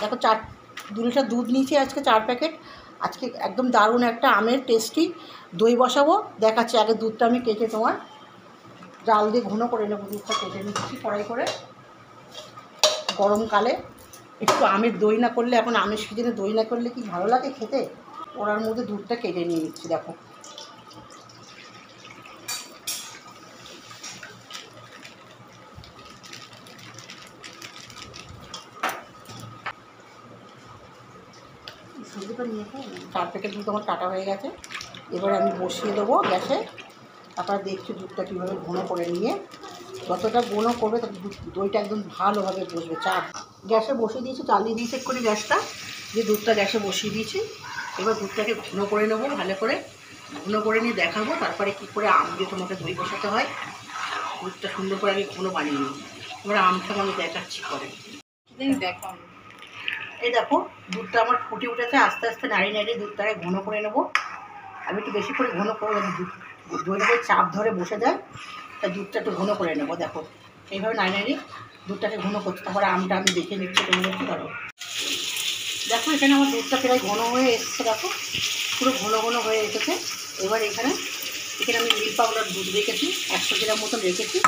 দেখো 2 লিটার দুধ নিয়েছি আজকে 4 প্যাকেট। আজকে একদম দারুণ একটা আমের টেস্টি দই বসাবো, দেখাচ্ছি। আগে দুধটা আমি কেটে তোমার জাল দিয়ে ঘন করে নেবো। দুধটা কেটে নিচ্ছি কড়াই করে। গরমকালে একটু আমের দই না করলে, এখন আমের সিজনে দই না করলে কি ভালো লাগে খেতে। ওরার মধ্যে দুধটা কেটে নিয়ে নিচ্ছি। দেখো দুধটা নিয়ে 4 প্যাকেট দুধ আমার কাটা হয়ে গেছে। এবারে আমি বসিয়ে দেবো গ্যাসে। তারপর দেখছি দুধটা কীভাবে ঘন করে নিয়ে, যতটা ঘন করবে তত দইটা একদম ভালোভাবে বসবে। গ্যাসে বসিয়ে দিয়েছি, চালিয়ে দিয়েছি করে গ্যাসটা দিয়ে দুধটা গ্যাসে বসিয়ে দিয়েছি। এবার দুধটাকে ঘন করে নেবো, ভালো করে ঘন করে নিয়ে দেখাবো তারপরে কী করে আম দিয়ে তোমাকে দই বসাতে হয়। দুধটা সুন্দর করে আমি ঘন বানিয়ে নিই। এবার আমটা আমি দেখাচ্ছি পরে। দেখো এই দেখো দুধটা আমার ফুটে উঠেছে। আস্তে আস্তে নাড়িয়ে নাড়িয়ে দুধটাকে ঘন করে নেবো। আমি একটু বেশি করে ঘন করে দইটাকে চাপ ধরে বসে যায়, তাই দুধটা একটু ঘন করে নেবো। দেখো এইভাবে নাড়িয়ে নাড়িয়ে দুধটাকে ঘন করছি। তারপরে আমটা আমি দেখে নিচ্ছি তোমাদের কি ধরো। দেখো এখানে আমার দুধটা প্রায় ঘন হয়ে এসছে। দেখো পুরো ঘন ঘন হয়ে এসেছে। এবার এখানে আমি মিল্ক পাউডার দুধ রেখেছি 100 গ্রাম মতন রেখেছি।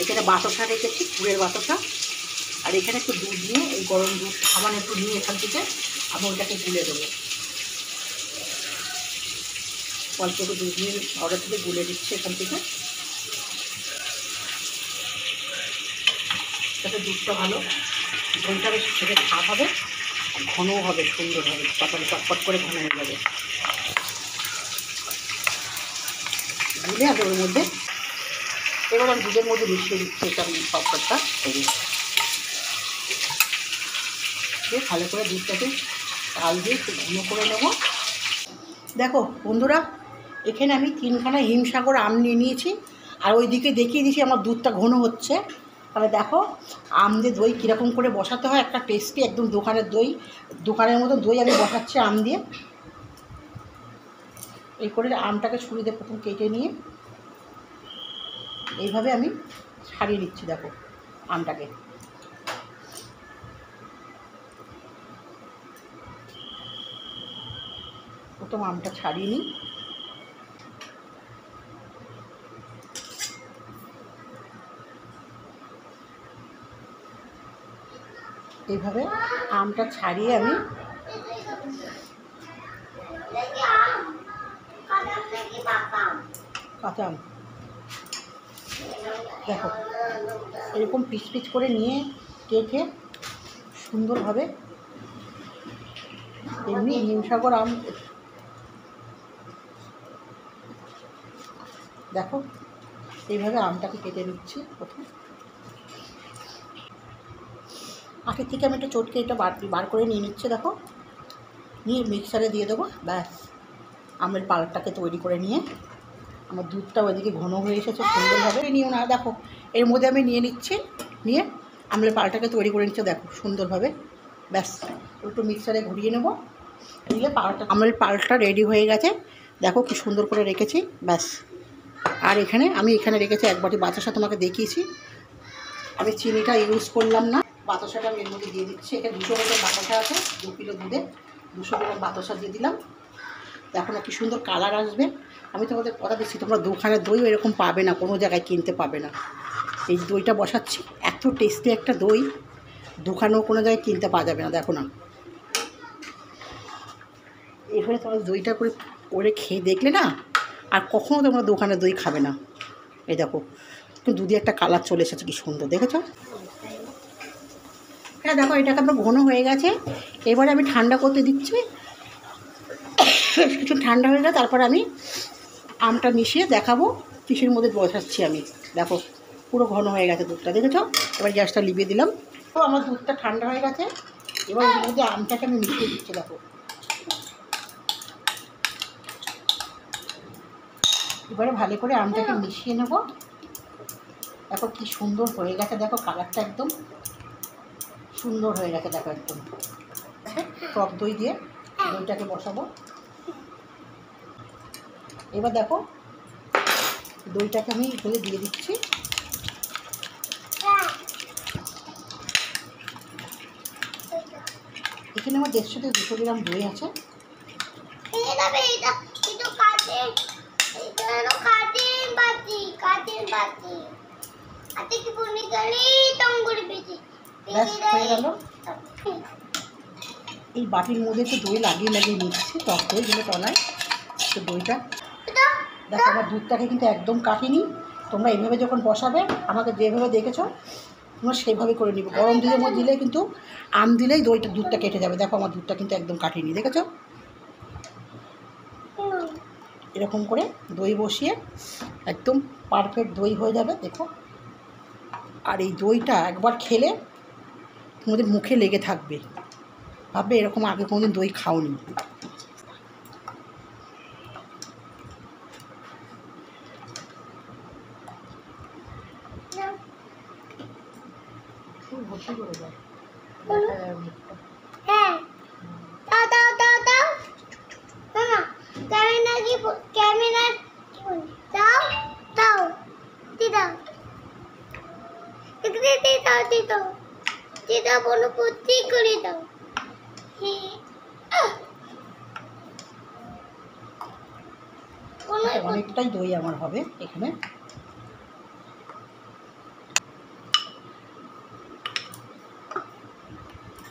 এখানে বাতাসা রেখেছি, গুড়ের বাতাসা। আর এখানে একটু দুধ নিয়ে, এই গরম দুধ সামান্য একটু নিয়ে এখান থেকে আমি ওইটাকে গুলে দেবো। অল্প একটু দুধ নিয়ে পাউডার থেকে গুলে দিচ্ছি এখান থেকে, যাতে দুধটা ভালো দইটা বেশ খেতে খাপ হবে, ঘনও হবে, সুন্দর হবে, পাতালে চটপট করে ঘন হয়ে যাবে। গুলে আর ওর মধ্যে এবার আমি দুধের মধ্যে মিশিয়ে দিচ্ছি এটা পাউডারটা দিয়ে ভালো করে দুধটাকে চাল দিয়ে একটু ঘন করে নেব। দেখো বন্ধুরা, এখানে আমি 3খানা হিমসাগর আম নিয়ে নিয়েছি। আর ওইদিকে দেখিয়ে দিয়েছি আমার দুধটা ঘন হচ্ছে। তাহলে দেখো আম দিয়ে দই কীরকম করে বসাতে হয়, একটা টেস্টি একদম দোকানের দই, দোকানের মতো দই আমি বসাচ্ছি আম দিয়ে। এই করে আমটাকে ছুরি দিয়ে প্রথম কেটে নিয়ে এইভাবে আমি ছাড়িয়ে নিচ্ছি। দেখো আমটাকে প্রথম আমটা ছাড়িয়ে নিই। এইভাবে আমটা ছাড়িয়ে আমি কাঁচা আম দেখো এরকম পিচ পিচ করে নিয়ে কেটে সুন্দরভাবে, এমনি হিমসাগর আম দেখো এইভাবে আমটাকে কেটে নিচ্ছি। প্রথম আখের থেকে আমি একটা চটকে এটা বার করে নিয়ে নিচ্ছে। দেখো নিয়ে মিক্সারে দিয়ে দেবো। ব্যাস আমের পাল্পটাকে তৈরি করে নিয়ে, আমার দুধটা ওইদিকে ঘন হয়ে এসেছে সুন্দরভাবে। নিও না, দেখো এর মধ্যে আমি নিয়ে নিচ্ছি, নিয়ে আমের পাল্পটাকে তৈরি করে নিচ্ছে। দেখো সুন্দরভাবে। ব্যাস একটু মিক্সারে ঘুরিয়ে নেবো, নিলে আমের পাল্পটা রেডি হয়ে গেছে। দেখো কি সুন্দর করে রেখেছি। ব্যাস আর আমি এখানে রেখেছি 1 বাটি বাতাসা, তোমাকে দেখিয়েছি। আমি চিনিটা ইউজ করলাম না, বাতাসাটা আমি এর মধ্যে দিয়ে দিচ্ছি। এখানে 200 গ্রাম বাতাসা আছে, 2 কিলো দুধে 200 গ্রাম বাতাসা দিয়ে দিলাম। দেখো না কি সুন্দর কালার আসবে। আমি তোমাদের কথা দিচ্ছি, তোমরা দোকানের দই এরকম পাবে না, কোনো জায়গায় কিনতে পাবে না। এই দইটা বসাচ্ছি, এত টেস্টি একটা দই দোকানেও কোনো জায়গায় কিনতে পাওয়া যাবে না। দেখো না এখানে তোমরা দইটা করে খেয়ে দেখলে না আর কখনও তোমরা দোকানের দই খাবে না। এই দেখো দুধে একটা কালার চলে এসেছে, কি সুন্দর দেখেছো। হ্যাঁ দেখো এটাকে আমার ঘন হয়ে গেছে। এবারে আমি ঠান্ডা করতে দিচ্ছি, কিছু ঠান্ডা হয়ে গেলে তারপর আমি আমটা মিশিয়ে দেখাবো কিসের মধ্যে বসাচ্ছি আমি। দেখো পুরো ঘন হয়ে গেছে দুধটা, দেখেছো। এবার গ্যাসটা লিভিয়ে দিলাম। তো আমার দুধটা ঠান্ডা হয়ে গেছে। এবার এর মধ্যে আমটাকে আমি মিশিয়ে দিচ্ছি। দেখো এবারে ভালো করে আমটাকে মিশিয়ে নেব। দেখো কি সুন্দর হয়ে গেছে, দেখো কালারটা একদম সুন্দর হয়ে গেছে। দেখো একদম টক দই দিয়ে দইটাকে বসাবো। এবার দেখো দইটাকে আমি এখানে দিয়ে দিচ্ছি। এখানে আমার 150 থেকে 200 গ্রাম দই আছে। ব্যাস হয়ে গেল। এই বাটির মধ্যে তো দই লাগিয়ে নিচ্ছি, টক দই যেগুলো তলায়। তো দইটা দেখো আমার দুধটাকে কিন্তু একদম কাটিনি। তোমরা এইভাবে যখন বসাবে আমাকে যেভাবে দেখেছো তোমরা সেইভাবে করে নিবে। গরম দুধের মধ্যে দিলে কিন্তু আম দিলেই দুধটা কেটে যাবে। দেখো আমার দুধটা কিন্তু একদম কাটিনি, দেখেছো? এরকম করে দই বসিয়ে একদম পারফেক্ট দই হয়ে যাবে, দেখো। আর এই দইটা একবার খেলে তোমাদের মুখে লেগে থাকবে, ভাববে এরকম আগে কোনোদিন দই খাওনি। অনেকটাই দই আমার হবে এখানে।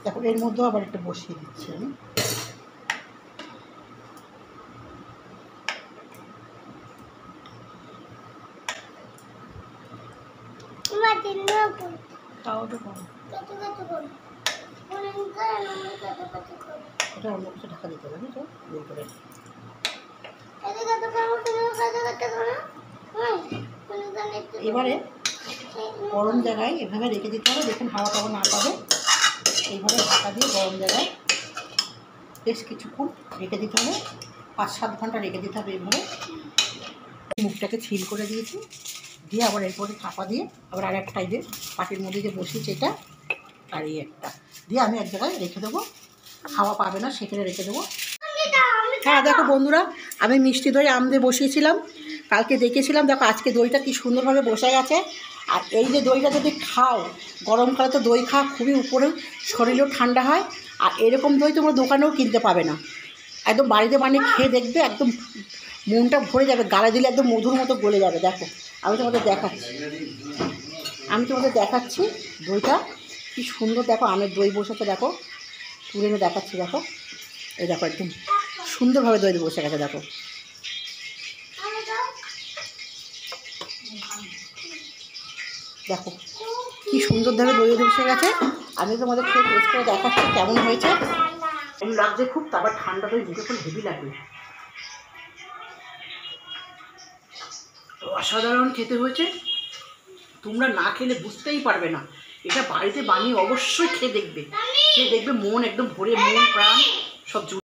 দেখো এর মধ্যেও আবার একটা বসিয়ে দিচ্ছি আমি। এটা অন্য কিছু ঢাকা দিতে হবে, তো দই করে। এবারে গরম জায়গায় এভাবে রেখে দিতে হবে, দেখুন হাওয়া টাওয়া না পাবে। এইভাবে ঢাকা দিয়ে গরম জায়গায় বেশ কিছুক্ষণ রেখে দিতে হবে, 5-7 ঘন্টা রেখে দিতে হবে। এইভাবে মুখটাকে ছিল করে দিয়েছি, দিয়ে আবার এরপরে চাপা দিয়ে আবার আর একটা টাইপের পাটির মধ্যে যে বসিয়েছি এটা আর এই একটা দিয়ে আমি এক জায়গায় রেখে দেবো, হাওয়া পাবে না সেখানে রেখে দেবো। হ্যাঁ দেখো বন্ধুরা, আমি মিষ্টি দই আম দিয়ে বসিয়েছিলাম, কালকে দেখেছিলাম। দেখো আজকে দইটা কি সুন্দরভাবে বসে গেছে। আর এই যে দইটা যদি খাও গরমকালে, তো দই খাওয়া খুবই উপরে, শরীরও ঠান্ডা হয়। আর এরকম দই তোমরা দোকানেও কিনতে পাবে না, একদম বাড়িতে বানিয়ে খেয়ে দেখবে, একদম মনটা ভরে যাবে, গালে দিলে একদম মধুর মতো গলে যাবে। দেখো আমি তোমাদের দেখাচ্ছি দইটা কি সুন্দর। দেখো আমের দই বসেছে, দেখো তুলে এনে দেখাচ্ছি। দেখো এই দেখো একদম সুন্দরভাবে দই বসে গেছে। দেখো দেখো কি সুন্দরভাবে দই বসে গেছে। আমি তোমাদের খেয়ে টেস্ট করে দেখাচ্ছি কেমন হয়েছে। এমন লাগছে খুব, তারপর ঠান্ডা দই দিতে খুব হেভি লাগবে। অসাধারণ খেতে হয়েছে, তোমরা না খেলে বুঝতেই পারবে না। এটা বাড়িতে বানিয়ে অবশ্যই খেয়ে দেখবে, মন একদম ভরে, মন প্রাণ সব